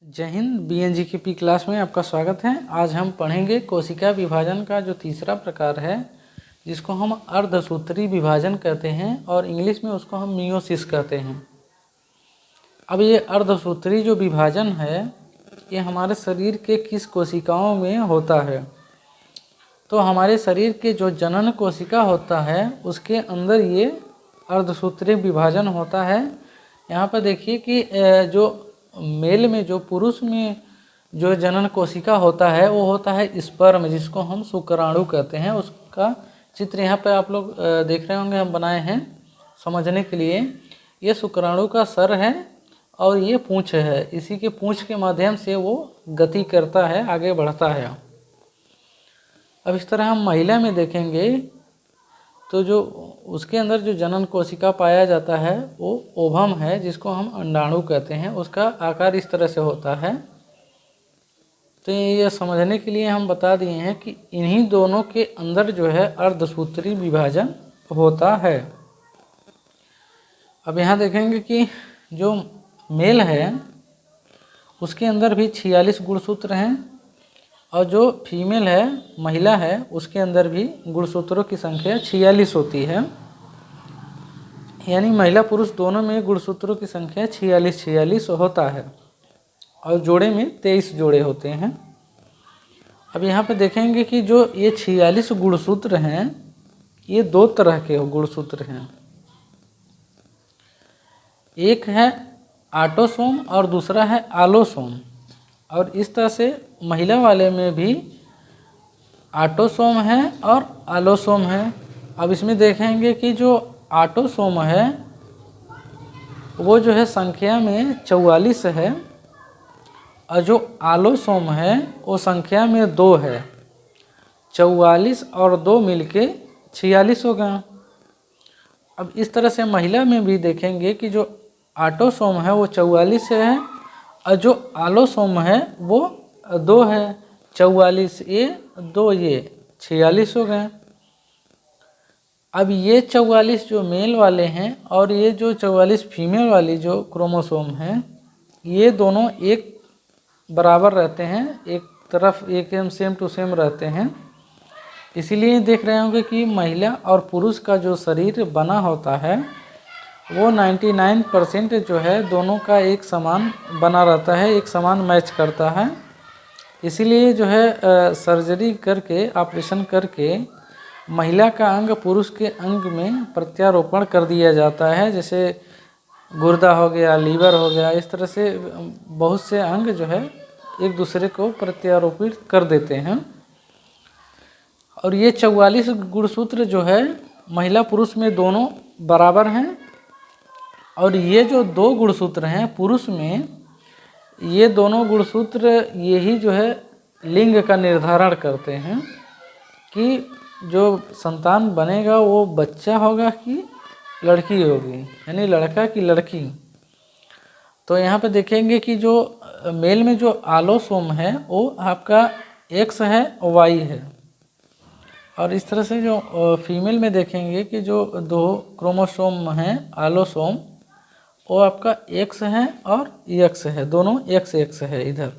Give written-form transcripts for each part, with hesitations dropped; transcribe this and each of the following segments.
जय हिंद। बीएनजीकेपी क्लास में आपका स्वागत है। आज हम पढ़ेंगे कोशिका विभाजन का जो तीसरा प्रकार है, जिसको हम अर्धसूत्री विभाजन कहते हैं और इंग्लिश में उसको हम मियोसिस कहते हैं। अब ये अर्धसूत्री जो विभाजन है, ये हमारे शरीर के किस कोशिकाओं में होता है? तो हमारे शरीर के जो जनन कोशिका होता है उसके अंदर ये अर्धसूत्री विभाजन होता है। यहाँ पर देखिए कि जो मेल में, जो पुरुष में जो जनन कोशिका होता है वो होता है स्पर्म, जिसको हम शुक्राणु कहते हैं। उसका चित्र यहाँ पे आप लोग देख रहे होंगे, हम बनाए हैं समझने के लिए। ये शुक्राणु का सर है और ये पूंछ है। इसी के पूंछ के माध्यम से वो गति करता है, आगे बढ़ता है। अब इस तरह हम महिला में देखेंगे तो जो उसके अंदर जो जनन कोशिका पाया जाता है वो ओवम है, जिसको हम अंडाणु कहते हैं। उसका आकार इस तरह से होता है। तो ये समझने के लिए हम बता दिए हैं कि इन्हीं दोनों के अंदर जो है अर्धसूत्री विभाजन होता है। अब यहाँ देखेंगे कि जो मेल है उसके अंदर भी 46 गुणसूत्र हैं और जो फीमेल है, महिला है, उसके अंदर भी गुणसूत्रों की संख्या 46 होती है। यानी महिला पुरुष दोनों में गुणसूत्रों की संख्या 46 होता है और जोड़े में 23 जोड़े होते हैं। अब यहाँ पे देखेंगे कि जो ये 46 गुणसूत्र हैं, ये दो तरह के गुणसूत्र हैं। एक है ऑटोसोम और दूसरा है आलोसोम। और इस तरह से महिला वाले में भी ऑटोसोम है और आलोसोम है। अब इसमें देखेंगे कि जो ऑटोसोम है वो जो है संख्या में 44 है और जो आलोसोम है वो संख्या में 2 है। 44 और 2 मिलके 46 हो गया। अब इस तरह से महिला में भी देखेंगे कि जो ऑटोसोम है वो 44 है और जो आलोसोम है वो 2 है। 44 ये 2 ये 46 हो गए। अब ये 44 जो मेल वाले हैं और ये जो 44 फीमेल वाली जो क्रोमोसोम हैं, ये दोनों एक बराबर रहते हैं, एक तरफ एक सेम टू सेम रहते हैं। इसीलिए देख रहे होंगे कि महिला और पुरुष का जो शरीर बना होता है वो 99% जो है दोनों का एक समान बना रहता है, एक समान मैच करता है। इसीलिए जो है सर्जरी करके, ऑपरेशन करके महिला का अंग पुरुष के अंग में प्रत्यारोपण कर दिया जाता है। जैसे गुर्दा हो गया, लीवर हो गया, इस तरह से बहुत से अंग जो है एक दूसरे को प्रत्यारोपित कर देते हैं। और ये 44 गुणसूत्र जो है महिला पुरुष में दोनों बराबर हैं। और ये जो 2 गुणसूत्र हैं पुरुष में, ये दोनों गुणसूत्र यही जो है लिंग का निर्धारण करते हैं कि जो संतान बनेगा वो बच्चा होगा कि लड़की होगी, यानी लड़का की लड़की। तो यहाँ पे देखेंगे कि जो मेल में जो आलोसोम है वो आपका X है, Y है। और इस तरह से जो फीमेल में देखेंगे कि जो 2 क्रोमोसोम हैं आलोसोम, वो आपका X है और X है, दोनों X है इधर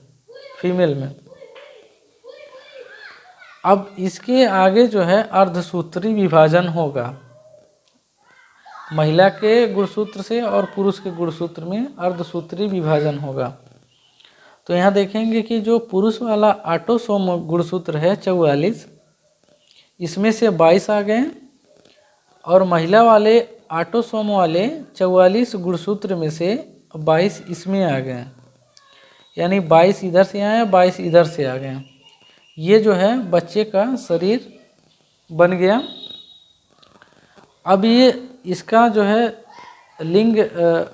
फीमेल में। अब इसके आगे जो है अर्धसूत्री विभाजन होगा महिला के गुणसूत्र से और पुरुष के गुणसूत्र में अर्धसूत्री विभाजन होगा। तो यहाँ देखेंगे कि जो पुरुष वाला ऑटोसोम गुणसूत्र है 44, इसमें से 22 आ गए और महिला वाले ऑटोसोम वाले 44 गुणसूत्र में से 22 इसमें आ गए। यानी 22 इधर से आए, 22 इधर से आ गए। ये जो है बच्चे का शरीर बन गया। अब ये इसका जो है लिंग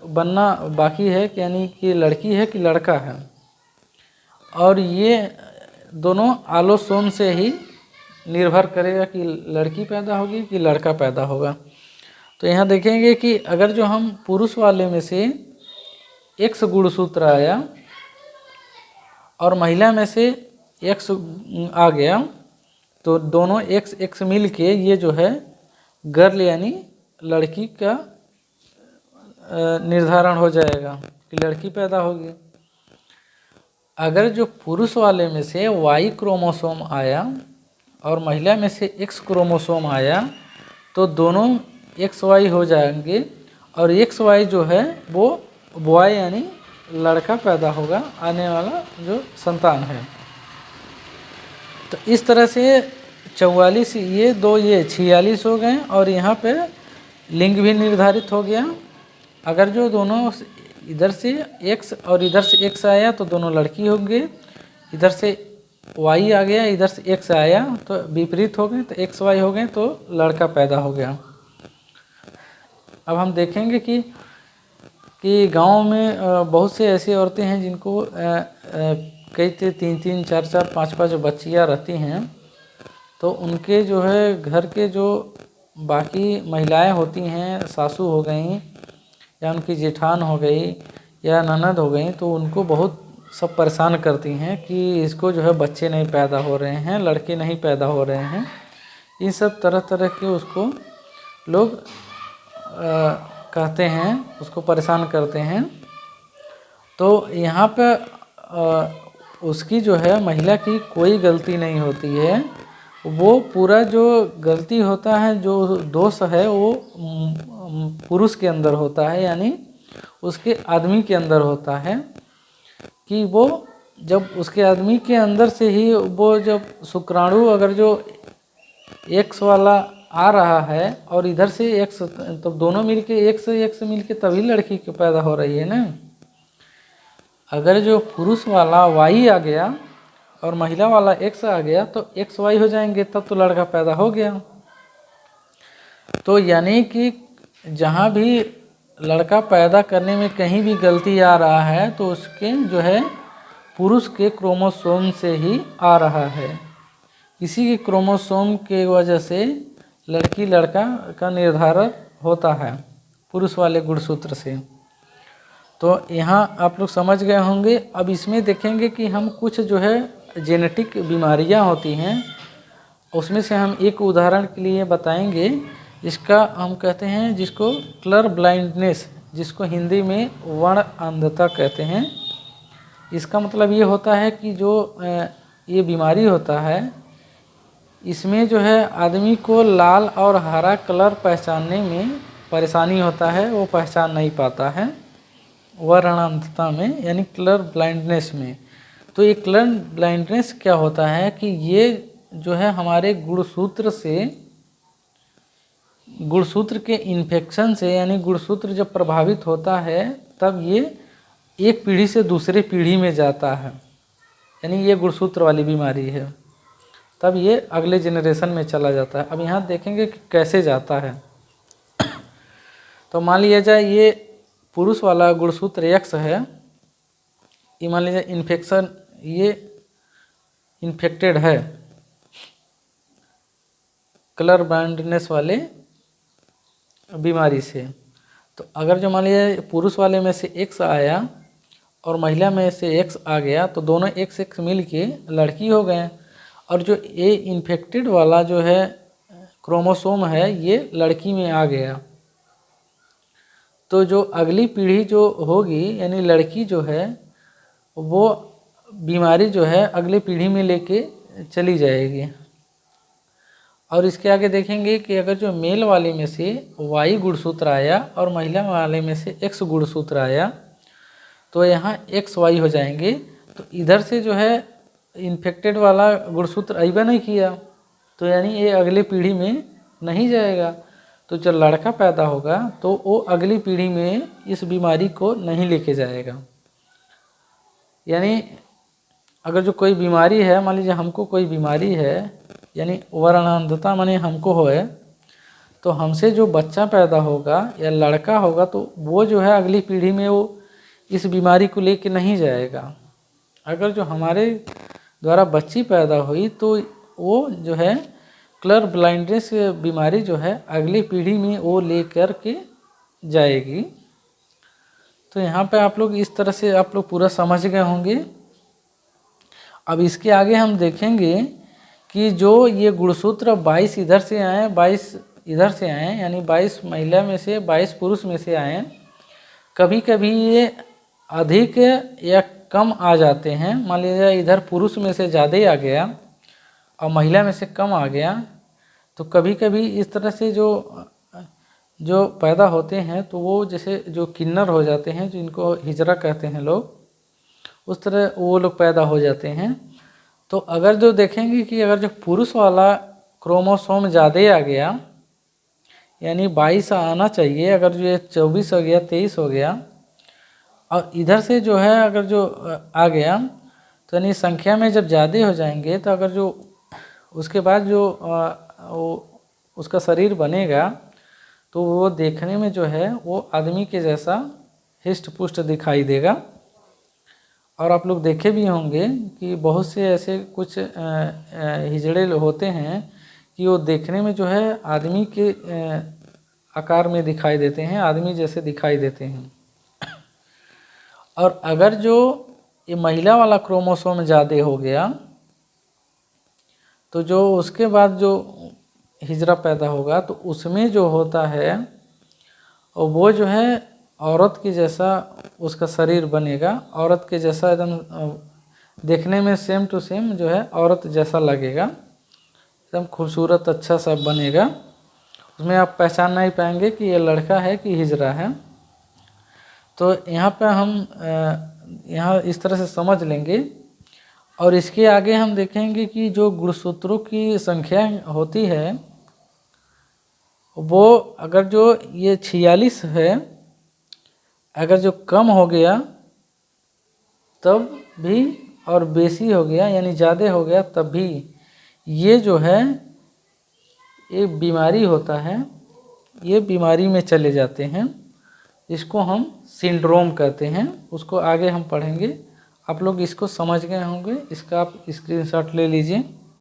बनना बाकी है, यानी कि लड़की है कि लड़का है। और ये दोनों आलोसोम से ही निर्भर करेगा कि लड़की पैदा होगी कि लड़का पैदा होगा। तो यहाँ देखेंगे कि अगर जो हम पुरुष वाले में से X गुणसूत्र आया और महिला में से X आ गया, तो दोनों X मिल के ये जो है गर्ल यानी लड़की का निर्धारण हो जाएगा कि लड़की पैदा होगी। अगर जो पुरुष वाले में से वाई क्रोमोसोम आया और महिला में से एक्स क्रोमोसोम आया तो दोनों एक्स वाई हो जाएंगे और एक्स वाई जो है वो बॉय यानी लड़का पैदा होगा, आने वाला जो संतान है। तो इस तरह से 44 ये 2 ये 46 हो गए और यहाँ पे लिंग भी निर्धारित हो गया। अगर जो दोनों इधर से x और इधर से x आया तो दोनों लड़की होंगे, इधर से y आ गया इधर से x आया तो विपरीत हो गए तो x y हो गए तो लड़का पैदा हो गया। अब हम देखेंगे कि गांव में बहुत से ऐसी औरतें हैं जिनको कई 3-3 4-4 5-5 बच्चियाँ रहती हैं, तो उनके जो है घर के जो बाकी महिलाएं होती हैं, सासू हो गई या उनकी जेठान हो गई या ननद हो गई, तो उनको बहुत सब परेशान करती हैं कि इसको जो है बच्चे नहीं पैदा हो रहे हैं, लड़के नहीं पैदा हो रहे हैं। इन सब तरह तरह के उसको लोग कहते हैं, उसको परेशान करते हैं। तो यहाँ पे उसकी जो है महिला की कोई गलती नहीं होती है, वो पूरा जो गलती होता है, जो दोष है वो पुरुष के अंदर होता है, यानी उसके आदमी के अंदर होता है कि वो जब उसके आदमी के अंदर से ही वो जब शुक्राणु अगर जो एक्स वाला आ रहा है और इधर से एक्स, तो दोनों मिलके एक्स मिलके तभी लड़की की पैदा हो रही है ना। अगर जो पुरुष वाला वाई आ गया और महिला वाला एक्स आ गया तो एक्स वाई हो जाएंगे, तब तो लड़का पैदा हो गया। तो यानी कि जहाँ भी लड़का पैदा करने में कहीं भी गलती आ रहा है तो उसके जो है पुरुष के क्रोमोसोम से ही आ रहा है। इसी के क्रोमोसोम के वजह से लड़की लड़का का निर्धारण होता है पुरुष वाले गुणसूत्र से। तो यहाँ आप लोग समझ गए होंगे। अब इसमें देखेंगे कि हम कुछ जो है जेनेटिक बीमारियाँ होती हैं, उसमें से हम एक उदाहरण के लिए बताएंगे। इसका हम कहते हैं जिसको कलर ब्लाइंडनेस, जिसको हिंदी में वर्ण अंधता कहते हैं। इसका मतलब ये होता है कि जो ये बीमारी होता है, इसमें जो है आदमी को लाल और हरा कलर पहचानने में परेशानी होता है, वो पहचान नहीं पाता है वर्ण अंधता में, यानी कलर ब्लाइंडनेस में। तो ये कलर ब्लाइंडनेस क्या होता है कि ये जो है हमारे गुणसूत्र के इन्फेक्शन से, यानी गुणसूत्र जब प्रभावित होता है तब ये एक पीढ़ी से दूसरे पीढ़ी में जाता है, यानी ये गुणसूत्र वाली बीमारी है, तब ये अगले जनरेशन में चला जाता है। अब यहाँ देखेंगे कि कैसे जाता है। तो मान लिया जाए ये पुरुष वाला गुणसूत्र एक्स है, ये मान लीजिए इन्फेक्शन, ये इन्फेक्टेड है कलर ब्लाइंडनेस वाले बीमारी से। तो अगर जो मान लीजिए पुरुष वाले में से एक्स आया और महिला में से एक्स आ गया तो दोनों एक्स एक्स मिल के लड़की हो गए, और जो ए इन्फेक्टेड वाला जो है क्रोमोसोम है ये लड़की में आ गया। तो जो अगली पीढ़ी जो होगी, यानी लड़की जो है वो बीमारी जो है अगली पीढ़ी में लेके चली जाएगी। और इसके आगे देखेंगे कि अगर जो मेल वाले में से वाई गुणसूत्र आया और महिला वाले में से एक्स गुणसूत्र आया तो यहाँ एक्स वाई हो जाएंगे। तो इधर से जो है इन्फेक्टेड वाला गुणसूत्र अइबा नहीं किया, तो यानी ये अगले पीढ़ी में नहीं जाएगा। तो जब लड़का पैदा होगा तो वो अगली पीढ़ी में इस बीमारी को नहीं लेके जाएगा। यानी अगर जो कोई बीमारी है, मान लीजिए हमको कोई बीमारी है, यानी वर्णांधता माने हमको होए, तो हमसे जो बच्चा पैदा होगा या लड़का होगा तो वो जो है अगली पीढ़ी में वो इस बीमारी को लेके नहीं जाएगा। अगर जो हमारे द्वारा बच्ची पैदा हुई तो वो जो है कलर ब्लाइंडनेस बीमारी जो है अगली पीढ़ी में वो लेकर के जाएगी। तो यहाँ पे आप लोग इस तरह से आप लोग पूरा समझ गए होंगे। अब इसके आगे हम देखेंगे कि जो ये गुणसूत्र 22 इधर से आए 22 इधर से आए, यानी 22 महिला में से 22 पुरुष में से आए। कभी कभी ये अधिक या कम आ जाते हैं, मान लीजिए इधर पुरुष में से ज़्यादा ही आ गया और महिला में से कम आ गया, तो कभी कभी इस तरह से जो पैदा होते हैं तो वो जैसे जो किन्नर हो जाते हैं, जिनको हिजड़ा कहते हैं लोग, उस तरह वो लोग पैदा हो जाते हैं। तो अगर जो देखेंगे कि अगर जो पुरुष वाला क्रोमोसोम ज़्यादा आ गया, यानी 22 आना चाहिए, अगर जो ये 24 हो गया, 23 हो गया, और इधर से जो है अगर जो आ गया, तो यानी संख्या में जब ज़्यादा हो जाएंगे तो अगर जो उसके बाद जो उसका शरीर बनेगा तो वो देखने में जो है वो आदमी के जैसा हिष्ट पुष्ट दिखाई देगा। और आप लोग देखे भी होंगे कि बहुत से ऐसे कुछ हिजड़े होते हैं कि वो देखने में जो है आदमी के आकार में दिखाई देते हैं, आदमी जैसे दिखाई देते हैं। और अगर जो ये महिला वाला क्रोमोसोम ज़्यादा हो गया तो जो उसके बाद जो हिजड़ा पैदा होगा तो उसमें जो होता है और वो जो है औरत के जैसा उसका शरीर बनेगा, औरत के जैसा एकदम देखने में सेम टू सेम जो है औरत जैसा लगेगा, एकदम खूबसूरत अच्छा सा बनेगा। उसमें आप पहचान नहीं पाएंगे कि ये लड़का है कि हिजड़ा है। तो यहाँ पे हम यहाँ इस तरह से समझ लेंगे। और इसके आगे हम देखेंगे कि जो गुणसूत्रों की संख्या होती है वो अगर जो ये 46 है, अगर जो कम हो गया तब भी और बेसी हो गया यानी ज़्यादा हो गया तब भी, ये जो है ये बीमारी होता है, ये बीमारी में चले जाते हैं। इसको हम सिंड्रोम कहते हैं, उसको आगे हम पढ़ेंगे। आप लोग इसको समझ गए होंगे, इसका आप स्क्रीनशॉट ले लीजिए।